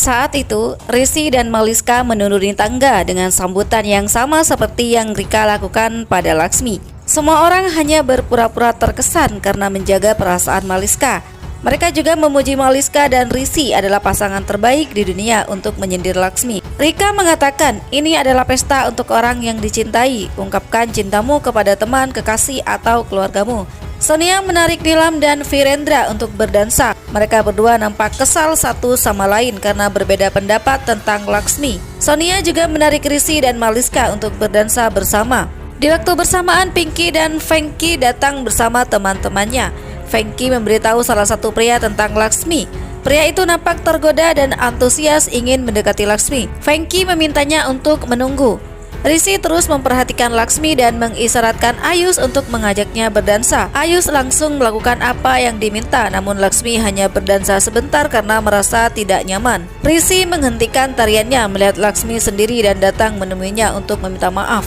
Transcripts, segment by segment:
Saat itu, Rishi dan Maliska menuruni tangga dengan sambutan yang sama seperti yang Rika lakukan pada Laksmi. Semua orang hanya berpura-pura terkesan karena menjaga perasaan Maliska. Mereka juga memuji Maliska dan Rishi adalah pasangan terbaik di dunia untuk menyindir Laksmi. Rika mengatakan, ini adalah pesta untuk orang yang dicintai. Ungkapkan cintamu kepada teman, kekasih, atau keluargamu. Sonia menarik Nilam dan Virendra untuk berdansa. Mereka berdua nampak kesal satu sama lain karena berbeda pendapat tentang Laksmi. Sonia juga menarik Rishi dan Maliska untuk berdansa bersama. Di waktu bersamaan, Pinky dan Venky datang bersama teman-temannya. Venky memberitahu salah satu pria tentang Laksmi. Pria itu nampak tergoda dan antusias ingin mendekati Laksmi. Venky memintanya untuk menunggu. Rishi terus memperhatikan Laksmi dan mengisyaratkan Ayus untuk mengajaknya berdansa. Ayus langsung melakukan apa yang diminta, namun Laksmi hanya berdansa sebentar karena merasa tidak nyaman. Rishi menghentikan tariannya melihat Laksmi sendiri dan datang menemuinya untuk meminta maaf.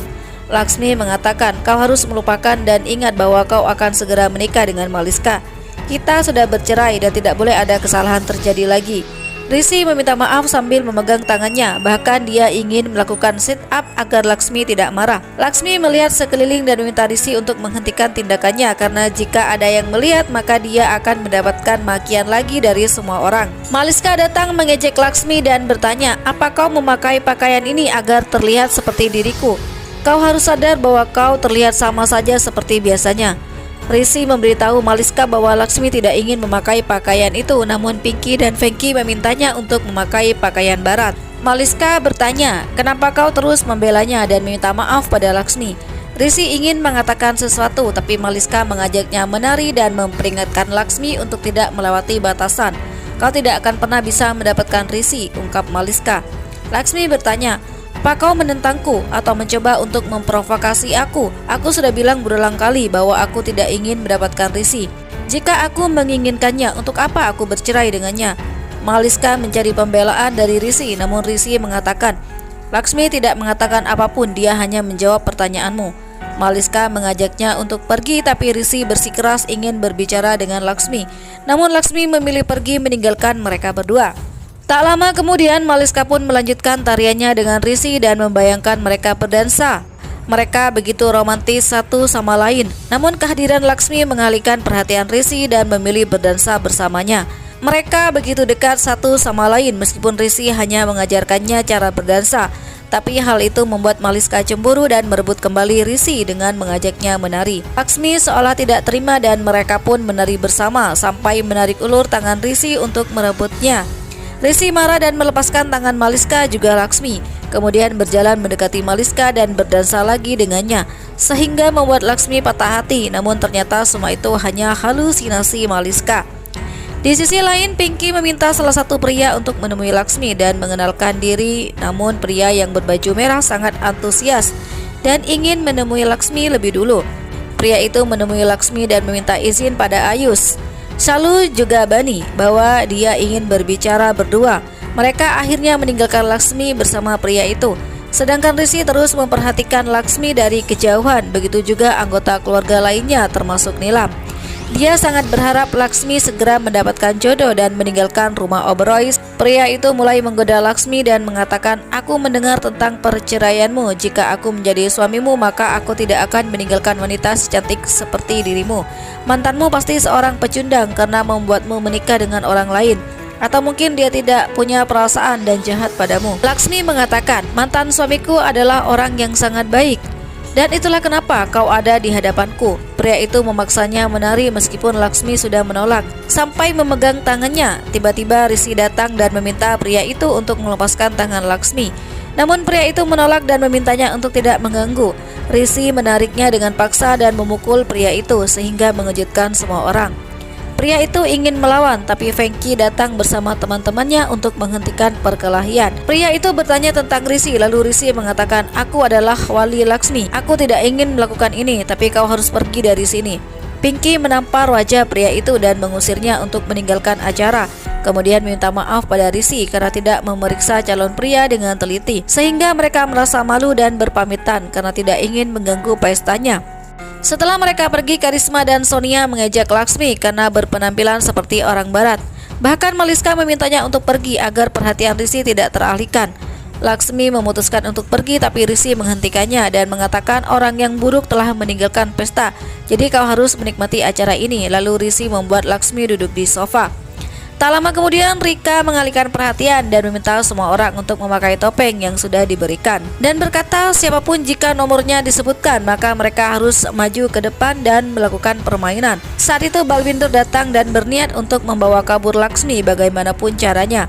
Laksmi mengatakan, kau harus melupakan dan ingat bahwa kau akan segera menikah dengan Maliska. Kita sudah bercerai dan tidak boleh ada kesalahan terjadi lagi. Rishi meminta maaf sambil memegang tangannya, bahkan dia ingin melakukan sit up agar Laksmi tidak marah. Laksmi melihat sekeliling dan meminta Rishi untuk menghentikan tindakannya karena jika ada yang melihat maka dia akan mendapatkan makian lagi dari semua orang. Maliska datang mengejek Laksmi dan bertanya, apa kau memakai pakaian ini agar terlihat seperti diriku? Kau harus sadar bahwa kau terlihat sama saja seperti biasanya. Rishi memberitahu Maliska bahwa Laksmi tidak ingin memakai pakaian itu, namun Pinky dan Venky memintanya untuk memakai pakaian barat. Maliska bertanya, kenapa kau terus membelanya dan meminta maaf pada Laksmi? Rishi ingin mengatakan sesuatu, tapi Maliska mengajaknya menari dan memperingatkan Laksmi untuk tidak melewati batasan. Kau tidak akan pernah bisa mendapatkan Rishi, ungkap Maliska. Laksmi bertanya, apa kau menentangku atau mencoba untuk memprovokasi aku? Aku sudah bilang berulang kali bahwa aku tidak ingin mendapatkan Rishi. Jika aku menginginkannya, untuk apa aku bercerai dengannya? Maliska mencari pembelaan dari Rishi, namun Rishi mengatakan, Laksmi tidak mengatakan apapun, dia hanya menjawab pertanyaanmu. Maliska mengajaknya untuk pergi, tapi Rishi bersikeras ingin berbicara dengan Laksmi. Namun Laksmi memilih pergi meninggalkan mereka berdua. Tak lama kemudian, Maliska pun melanjutkan tariannya dengan Rishi dan membayangkan mereka berdansa. Mereka begitu romantis satu sama lain, namun kehadiran Laksmi mengalihkan perhatian Rishi dan memilih berdansa bersamanya. Mereka begitu dekat satu sama lain meskipun Rishi hanya mengajarkannya cara berdansa. Tapi hal itu membuat Maliska cemburu dan merebut kembali Rishi dengan mengajaknya menari. Laksmi seolah tidak terima dan mereka pun menari bersama sampai menarik ulur tangan Rishi untuk merebutnya. Rishi marah dan melepaskan tangan Maliska juga Laksmi, kemudian berjalan mendekati Maliska dan berdansa lagi dengannya, sehingga membuat Laksmi patah hati, namun ternyata semua itu hanya halusinasi Maliska. Di sisi lain, Pinky meminta salah satu pria untuk menemui Laksmi dan mengenalkan diri, namun pria yang berbaju merah sangat antusias dan ingin menemui Laksmi lebih dulu. Pria itu menemui Laksmi dan meminta izin pada Ayus. Shalu juga bani bahwa dia ingin berbicara berdua. Mereka akhirnya meninggalkan Laksmi bersama pria itu. Sedangkan Rishi terus memperhatikan Laksmi dari kejauhan, begitu juga anggota keluarga lainnya termasuk Nilam. Dia sangat berharap Laksmi segera mendapatkan jodoh dan meninggalkan rumah Oberoi. Pria itu mulai menggoda Laksmi dan mengatakan, aku mendengar tentang perceraianmu. Jika aku menjadi suamimu, maka aku tidak akan meninggalkan wanita secantik seperti dirimu. Mantanmu pasti seorang pecundang karena membuatmu menikah dengan orang lain. Atau mungkin dia tidak punya perasaan dan jahat padamu. Laksmi mengatakan, mantan suamiku adalah orang yang sangat baik. Dan itulah kenapa kau ada di hadapanku. Pria itu memaksanya menari meskipun Laksmi sudah menolak. Sampai memegang tangannya, tiba-tiba Rishi datang dan meminta pria itu untuk melepaskan tangan Laksmi. Namun pria itu menolak dan memintanya untuk tidak mengganggu. Rishi menariknya dengan paksa dan memukul pria itu sehingga mengejutkan semua orang. Pria itu ingin melawan, tapi Venky datang bersama teman-temannya untuk menghentikan perkelahian. Pria itu bertanya tentang Rishi, lalu Rishi mengatakan, aku adalah wali Laksmi. Aku tidak ingin melakukan ini, tapi kau harus pergi dari sini. Pinky menampar wajah pria itu dan mengusirnya untuk meninggalkan acara. Kemudian minta maaf pada Rishi karena tidak memeriksa calon pria dengan teliti, sehingga mereka merasa malu dan berpamitan karena tidak ingin mengganggu pestanya. Setelah mereka pergi, Karisma dan Sonia mengejek Laksmi karena berpenampilan seperti orang barat. Bahkan Maliska memintanya untuk pergi agar perhatian Risi tidak teralihkan. Laksmi memutuskan untuk pergi tapi Risi menghentikannya dan mengatakan orang yang buruk telah meninggalkan pesta. Jadi kau harus menikmati acara ini. Lalu Risi membuat Laksmi duduk di sofa. Tak lama kemudian Rika mengalihkan perhatian dan meminta semua orang untuk memakai topeng yang sudah diberikan dan berkata siapapun jika nomornya disebutkan maka mereka harus maju ke depan dan melakukan permainan. Saat itu Balwinder datang dan berniat untuk membawa kabur Laksmi bagaimanapun caranya.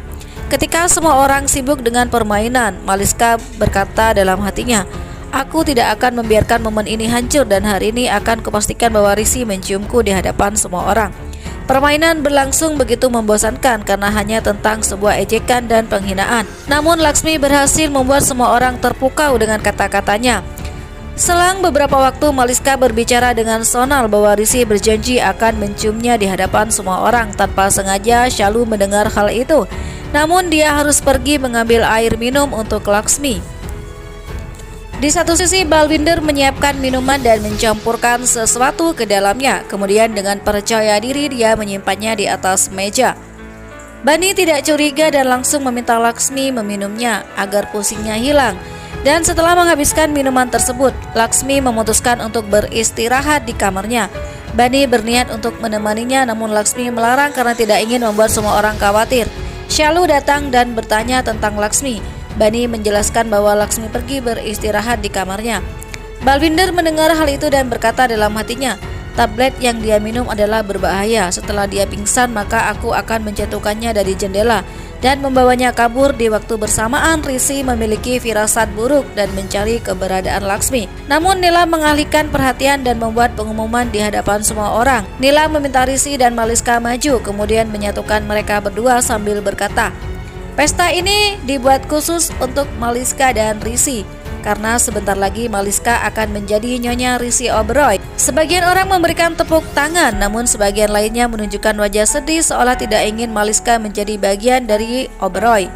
Ketika semua orang sibuk dengan permainan, Maliska berkata dalam hatinya, "Aku tidak akan membiarkan momen ini hancur dan hari ini akan kupastikan bahwa Risi menciumku di hadapan semua orang." Permainan berlangsung begitu membosankan karena hanya tentang sebuah ejekan dan penghinaan. Namun Laksmi berhasil membuat semua orang terpukau dengan kata-katanya. Selang beberapa waktu Maliska berbicara dengan Sonal bahwa Risi berjanji akan menciumnya di hadapan semua orang. Tanpa sengaja Shalu mendengar hal itu. Namun dia harus pergi mengambil air minum untuk Laksmi. Di satu sisi Balwinder menyiapkan minuman dan mencampurkan sesuatu ke dalamnya. Kemudian dengan percaya diri dia menyimpannya di atas meja. Bani tidak curiga dan langsung meminta Laksmi meminumnya agar pusingnya hilang. Dan setelah menghabiskan minuman tersebut, Laksmi memutuskan untuk beristirahat di kamarnya. Bani berniat untuk menemaninya namun Laksmi melarang karena tidak ingin membuat semua orang khawatir. Shalu datang dan bertanya tentang Laksmi. Bani menjelaskan bahwa Laksmi pergi beristirahat di kamarnya. Balwinder mendengar hal itu dan berkata dalam hatinya, tablet yang dia minum adalah berbahaya. Setelah dia pingsan maka aku akan menjatuhkannya dari jendela dan membawanya kabur. Di waktu bersamaan Risi memiliki firasat buruk dan mencari keberadaan Laksmi. Namun Nila mengalihkan perhatian dan membuat pengumuman di hadapan semua orang. Nila meminta Risi dan Maliska maju kemudian menyatukan mereka berdua sambil berkata, "Pesta ini dibuat khusus untuk Maliska dan Risi karena sebentar lagi Maliska akan menjadi Nyonya Risi Oberoi." Sebagian orang memberikan tepuk tangan, namun sebagian lainnya menunjukkan wajah sedih seolah tidak ingin Maliska menjadi bagian dari Oberoi.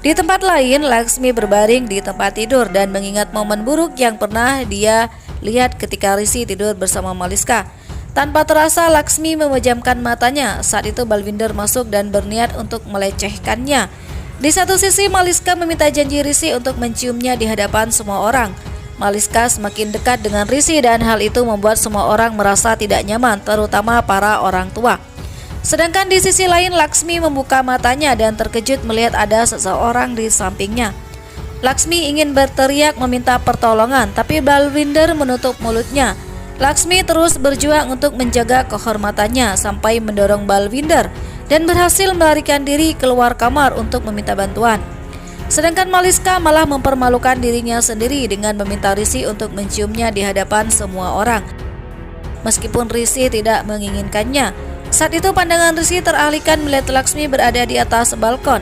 Di tempat lain, Laksmi berbaring di tempat tidur dan mengingat momen buruk yang pernah dia lihat ketika Risi tidur bersama Maliska. Tanpa terasa Laksmi memejamkan matanya. Saat itu Balwinder masuk dan berniat untuk melecehkannya. Di satu sisi Maliska meminta janji Risi untuk menciumnya di hadapan semua orang. Maliska semakin dekat dengan Risi dan hal itu membuat semua orang merasa tidak nyaman, terutama para orang tua. Sedangkan di sisi lain Laksmi membuka matanya dan terkejut melihat ada seseorang di sampingnya. Laksmi ingin berteriak meminta pertolongan, tapi Balwinder menutup mulutnya. Laksmi terus berjuang untuk menjaga kehormatannya sampai mendorong Balwinder dan berhasil melarikan diri keluar kamar untuk meminta bantuan. Sedangkan Maliska malah mempermalukan dirinya sendiri dengan meminta Risi untuk menciumnya di hadapan semua orang. Meskipun Risi tidak menginginkannya, saat itu pandangan Risi teralihkan melihat Laksmi berada di atas balkon.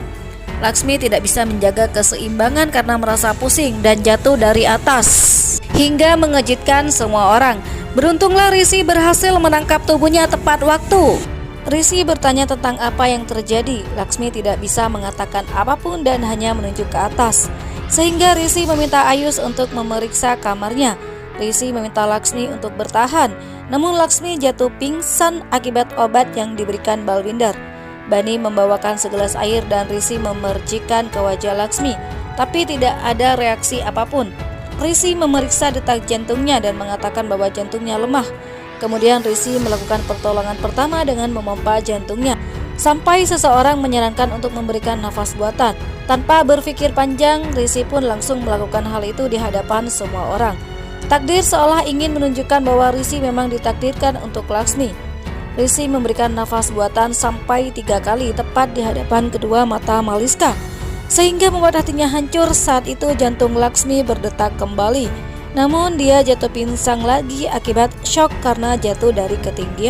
Laksmi tidak bisa menjaga keseimbangan karena merasa pusing dan jatuh dari atas hingga mengejutkan semua orang. Beruntunglah Risi berhasil menangkap tubuhnya tepat waktu. Risi bertanya tentang apa yang terjadi. Laksmi tidak bisa mengatakan apapun dan hanya menunjuk ke atas. Sehingga Risi meminta Ayus untuk memeriksa kamarnya. Risi meminta Laksmi untuk bertahan. Namun Laksmi jatuh pingsan akibat obat yang diberikan Balwinder. Bani membawakan segelas air dan Risi memercikan ke wajah Laksmi. Tapi tidak ada reaksi apapun. Risi memeriksa detak jantungnya dan mengatakan bahwa jantungnya lemah. Kemudian Risi melakukan pertolongan pertama dengan memompa jantungnya. Sampai seseorang menyarankan untuk memberikan nafas buatan. Tanpa berpikir panjang, Risi pun langsung melakukan hal itu di hadapan semua orang. Takdir seolah ingin menunjukkan bahwa Risi memang ditakdirkan untuk Laksmi. Risi memberikan nafas buatan sampai 3 kali tepat di hadapan kedua mata Maliska, sehingga membuat hatinya hancur. Saat itu jantung Laksmi berdetak kembali. Namun dia jatuh pingsan lagi akibat shock karena jatuh dari ketinggian.